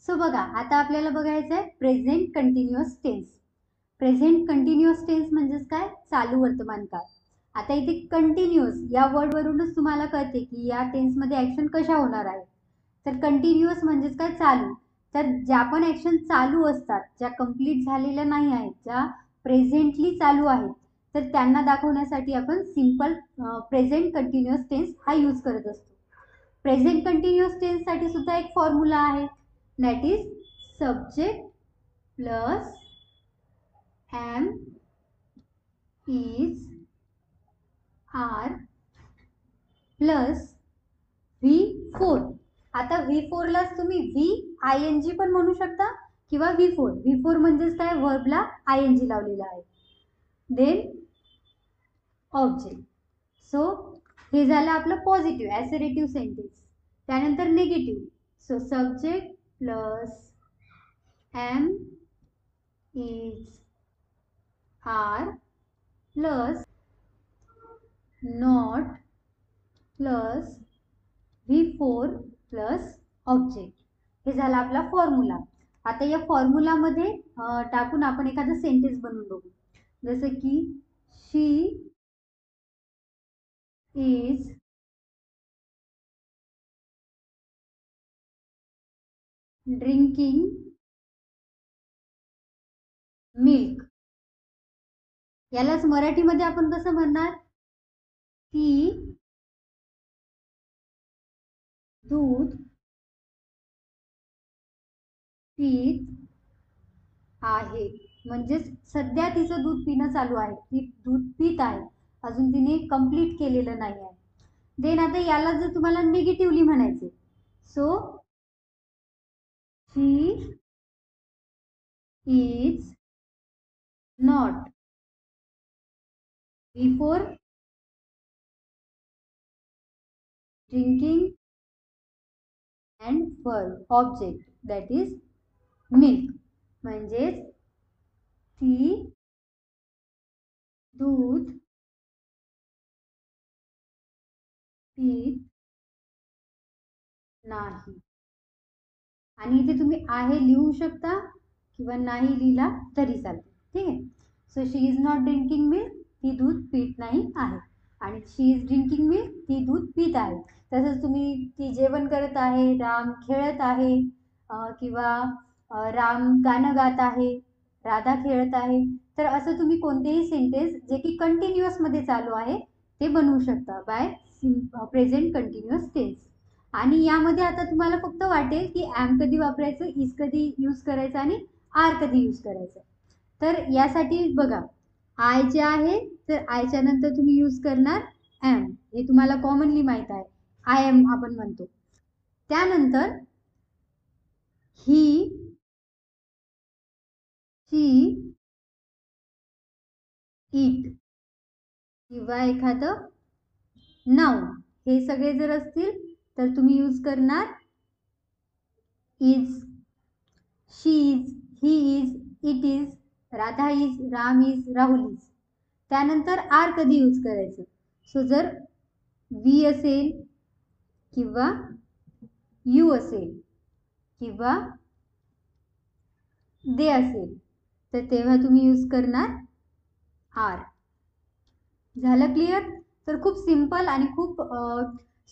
So बघा, आता आपल्याला बघायचं आहे present continuous tense. Present continuous tense म्हणजेच काय? चालू वर्तमान काळ. आता इथे कंटिन्युअस या वर्डवरूनच तुम्हाला कळते की या टेन्समध्ये ऍक्शन कशा होणार आहे. तर कंटिन्युअस म्हणजेच काय? चालू. तर ज्या पण ऍक्शन चालू असतात, ज्या कंप्लीट झालेल्या नाही आहेत, ज्या प्रेझेंटली चालू आहेत, तर त्यांना दाखवण्यासाठी आपण सिंपल प्रेझेंट कंटिन्युअस टेन्स हा यूज करत असतो. प्रेझेंट कंटिन्युअस टेन्स साठी सुद्धा एक फॉर्म्युला आहे, that is subject plus am is are plus V4. आता V4 ला तुम्ही VING पण म्हणू शकता किंवा V4 म्हणजेच काय? वर्बला ING लावलेला आहे. Then object. सो हे झालं आपलं पॉझिटिव्ह ॲसरेटिव्ह सेंटेन्स. त्यानंतर negative. So subject plus am is are plus not plus V4 plus object. हे झाला आपला फॉर्म्युला. आता या फॉर्म्युलामध्ये टाकून आपण एखादं सेंटेन्स बनवून बघू. जसं की शी इज ड्रिंकिंग मिल्क. यालाच मराठीमध्ये आपण कसं म्हणणार? ती दूध पीत आहे. म्हणजेच सध्या तिचं दूध पिणं चालू आहे, ती दूध पीत आहे, अजून तिने कंप्लीट केलेलं नाही आहे. देन आता याला जर तुम्हाला निगेटिव्हली म्हणायचे, so she is not before drinking and verb object that is milk. म्हणजेच ती दूध पीत नाही. आणि इथे तुम्ही आहे लिहू शकता किंवा नाही लिहिला तरी चालते. ठीक आहे. So she is not drinking milk, ती दूध पीत नाही आहे. आणि शी इज ड्रिंकिंग मिल्क, ती दूध पीत आहे. तसंच तुम्ही ती जेवण करत आहे, राम खेळत आहे, किंवा राम गाणं गात आहे, राधा खेळत आहे. तर असं तुम्ही कोणतेही सेंटेन्स जे की कंटिन्युअस मध्ये चालू आहे ते बनवू शकता बाय प्रेझेंट कंटिन्युअस टेन्स. आणि यामध्ये आता तुम्हाला फक्त वाटेल की ॲम कधी वापरायचं, इज कधी यूज करायचं आणि आर कधी यूज करायचं. तर यासाठी बघा, आय जे आहे तर आयच्या नंतर तुम्ही यूज करणार ॲम. हे तुम्हाला कॉमनली माहित आहे, आय एम आपण म्हणतो. त्यानंतर ही, शी, इट किंवा एखादं नाउन हे सगळे जर असतील तर तुम्ही यूज करणार is, she is, he is, it is, Radha is, Ram is, Rahul is. त्यानंतर आर कधी यूज करायचं? सो जर वी असेल किंवा यू असेल किंवा दे असेल तर तेव्हा तुम्ही यूज करणार आर. झालं क्लिअर? तर खूप सिंपल आणि खूप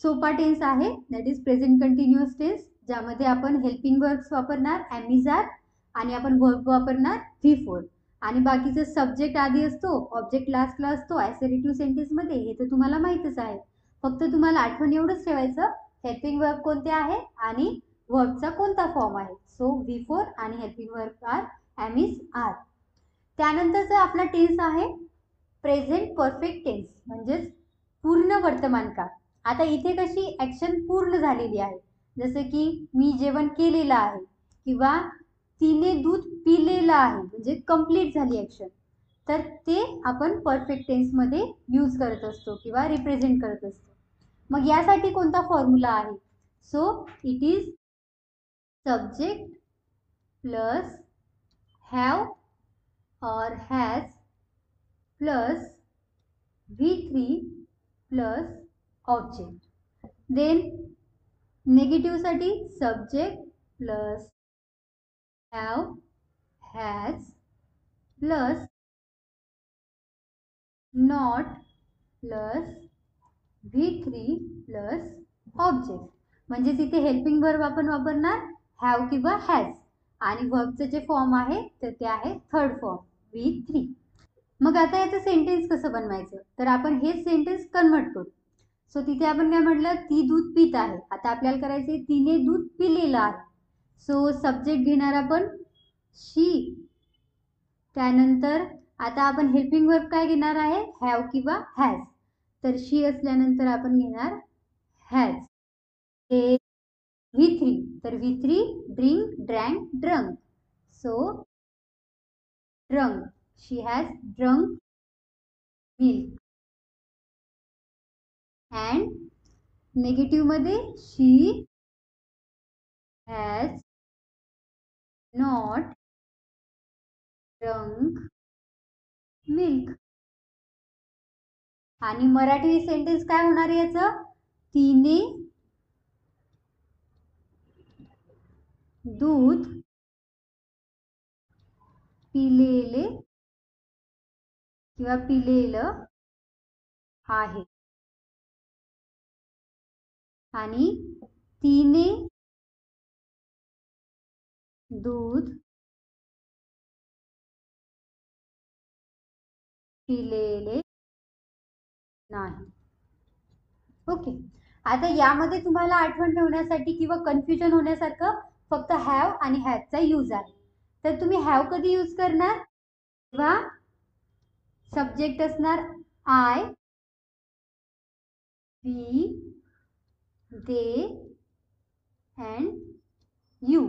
सोपा टेन्स आहे, that is present continuous tense, ज्यामध्ये आपण हेल्पिंग वर्ब्स वापरणार ॲम इज आर आणि आपण वर्ब वापरणार V4. आणि बाकीचं सब्जेक्ट आधी असतो, ऑब्जेक्ट लास्टला असतो ॲसरेटिव्ह सेंटेन्समध्ये. हे तर तुम्हाला माहीतच आहे. फक्त तुम्हाला आठवण एवढंच ठेवायचं, हेल्पिंग वर्ब कोणते आहे आणि वर्बचा कोणता फॉर्म आहे. सो V4 आणि helping verb are am is are. त्यानंतरचा आपला टेन्स आहे प्रेझेंट परफेक्ट टेन्स, म्हणजेच पूर्ण वर्तमान काळ. आता इथे कशी ऍक्शन पूर्ण झालेली आहे, जसं की मी जेवण केलेलं आहे किंवा तिने दूध पिलेलं आहे, म्हणजे कंप्लीट झाली ऍक्शन. तर ते आपण परफेक्ट टेन्स मध्ये यूज करत असतो किंवा रिप्रेझेंट करत असतो. मग यासाठी कोणता फॉर्म्युला आहे? So it is subject plus have or has plus V3 plus object. Then negative साठी subject plus have, has plus not plus V3 plus object. म्हणजे तिथे हेल्पिंग वर्ब आपण वापरणार हॅव किंवा हॅज आणि वर्बचं जे फॉर्म आहे तर ते आहे थर्ड फॉर्म V3. मग आता याचं सेंटेन्स कसं बनवायचं, तर आपण हेच सेंटेन्स कन्वर्ट करू. सो तिथे आपण काय म्हटलं, ती दूध पित आहे. आता आपल्याला करायचे तिने दूध पिलेलं आहे. सो सब्जेक्ट घेणार आपण शी. त्यानंतर आता आपण हेल्पिंग वर्ब काय घेणार आहे, हॅव किंवा हॅज. तर शी असल्यानंतर आपण घेणार हॅज. हे V3, तर V3 drink, drank, drunk. So drunk, she has drunk milk. And negative मध्ये शी हॅज नॉट ड्रंक मिल्क. आणि मराठी सेंटेन्स काय होणार याचं, तिने दूध पिलेले किंवा पिलेलं आहे. आणि तिने दूध पिलेले नाही. ओके. आता यामध्ये तुम्हाला आठवण ठेवण्यासाठी किंवा कन्फ्युजन होण्यासारखं फक्त हॅव आणि हॅजचा यूज आहे. तर तुम्ही हॅव कधी यूज करणार, तेव्हा सब्जेक्ट असणार I, we, they and you.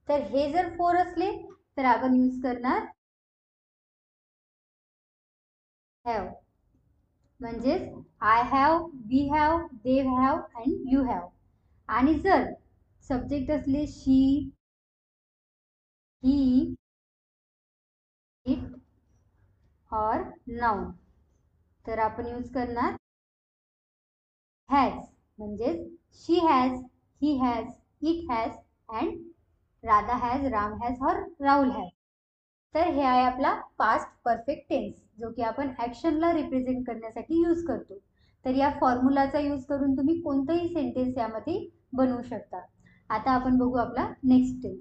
तर हे जर फोर असले तर आपण यूज करणार हॅव. म्हणजेच I have, we have, they have and you have. आणि जर सब्जेक्ट असले शी, ही, इट और नाउन तर आपण यूज करणार हॅज. म्हणजेच she has, he has, it has and Radha has, Ram has or Rahul has. तर हे आहे आपला पास्ट परफेक्ट टेन्स, जो की आपण ऍक्शनला रिप्रेझेंट करण्यासाठी यूज करतो. तर या फॉर्म्युलाचा यूज करून तुम्ही कोणतंही सेंटेन्स यामध्ये बनवू शकता. आता आपण बघू आपला नेक्स्ट टेन्स.